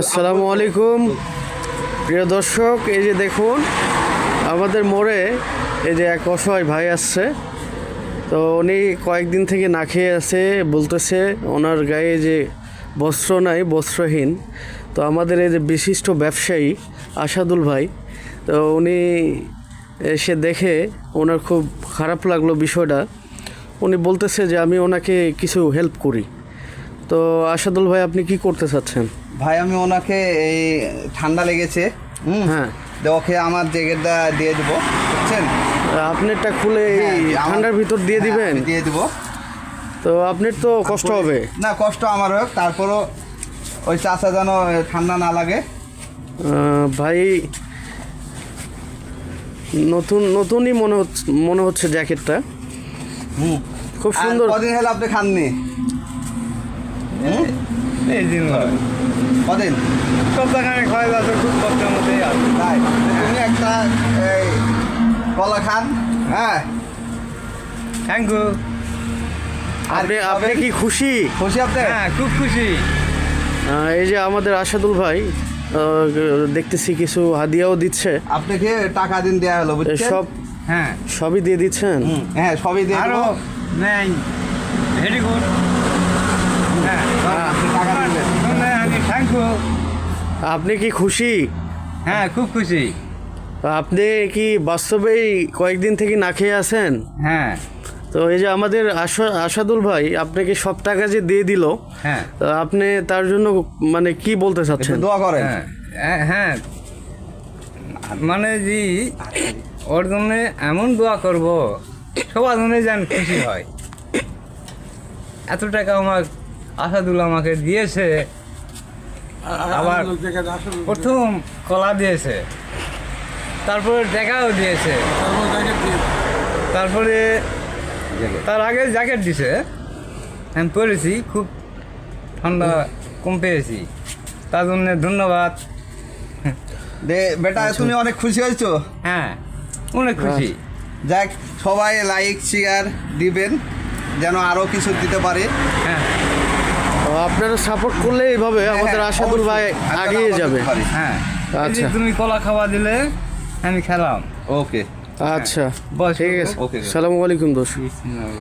আসসালামু আলাইকুম প্রিয় দর্শক, এই যে দেখুন আমাদের মোড়ে এই যে এক অসহায় ভাই আসছে। তো উনি কয়েকদিন থেকে না খেয়ে আছে, বলতেছে ওনার গায়ে যে বস্ত্র নাই, বস্ত্রহীন। তো আমাদের এই যে বিশিষ্ট ব্যবসায়ী আসাদুল ভাই, তো উনি এসে দেখে ওনার খুব খারাপ লাগলো বিষয়টা। উনি বলতেছে যে আমি ওনাকে কিছু হেল্প করি। তো আসাদুল ভাই, আপনি কি করতে চাচ্ছেন? ভাই আমি ওনাকে এই ঠান্ডা লেগেছে, হ্যাঁ, ওকে আমার জ্যাকেটটা দিয়ে দেবো, বুঝছেন? আপনারটা খুলে এই ঠান্ডার ভিতর দিয়ে দিবেন? দিয়ে দিব। তো আপনার তো কষ্ট হবে না, কষ্ট আমার হোক, তারপরও ওই চাচা যেন ঠান্ডা না লাগে। ভাই, নতুনই মনে হচ্ছে জ্যাকেটটা। খুব সুন্দর। কদিন হলে আপনি খাননি? এই দিন হয় কদিন? সপ্তাহখানে খাওয়া যাচ্ছে, খুব কষ্টের মধ্যেই আছে। তাই তুমি একটা এই কলা খান। হ্যাঁ, থ্যাংক ইউ। আপনি কি খুশি? খুশি আপনি? হ্যাঁ, খুব খুশি। এই যে আমাদের আসাদুল ভাই দেখতেছি কিছু হাদিয়াও দিচ্ছে। আপনাকে টাকা দিন দেওয়া হলো, বুঝছেন? হ্যাঁ, সবই দিয়ে দিচ্ছেন? হ্যাঁ, সবই দিয়ে আরো দেবো। নেই, ভেরি গুড। হ্যাঁ, টাকা দিলেন। আমি থ্যাংক ইউ। আপনি কি খুশি? হ্যাঁ, খুব খুশি। আপনি কি বাস্তবেই কয়েকদিন থেকে না খেয়ে আছেন? হ্যাঁ তো এই যে আমাদের আসাদুল ভাই আপনাকে সব টাকা যে দিয়ে দিল, হ্যাঁ তো আপনি তার জন্য মানে কি বলতে চাচ্ছেন? একটু দোয়া করেন। হ্যাঁ হ্যাঁ, মানে জি ওর জন্য এমন দোয়া করব সবার জন্য যেন খুশি হয়। এত টাকা আমার আসাদুল আমাকে দিয়েছে, আবার প্রথম কলা দিয়েছে, তারপরে টাকাও দিয়েছে, তারপরে তার আগে জ্যাকেট দিছে, আমি পরেছি, খুব ঠান্ডা কম পেয়েছি, তার জন্য ধন্যবাদ। বেটা, তুমি অনেক খুশি হয়েছো? হ্যাঁ, অনেক খুশি। যাক, সবাই লাইক শেয়ার দিবেন যেন আরো কিছু দিতে পারে। হ্যাঁ তো আপনারা সাপোর্ট করলে এইভাবে আমাদের আসাদুল ভাই এগিয়ে যাবে। হ্যাঁ, এই যে আচ্ছা। তুমি কলা খাওয়া দিলে আমি খেলাম। ওকে, আচ্ছা, বস, ঠিক আছে। ওকে। আসসালামু আলাইকুম দোস্ত।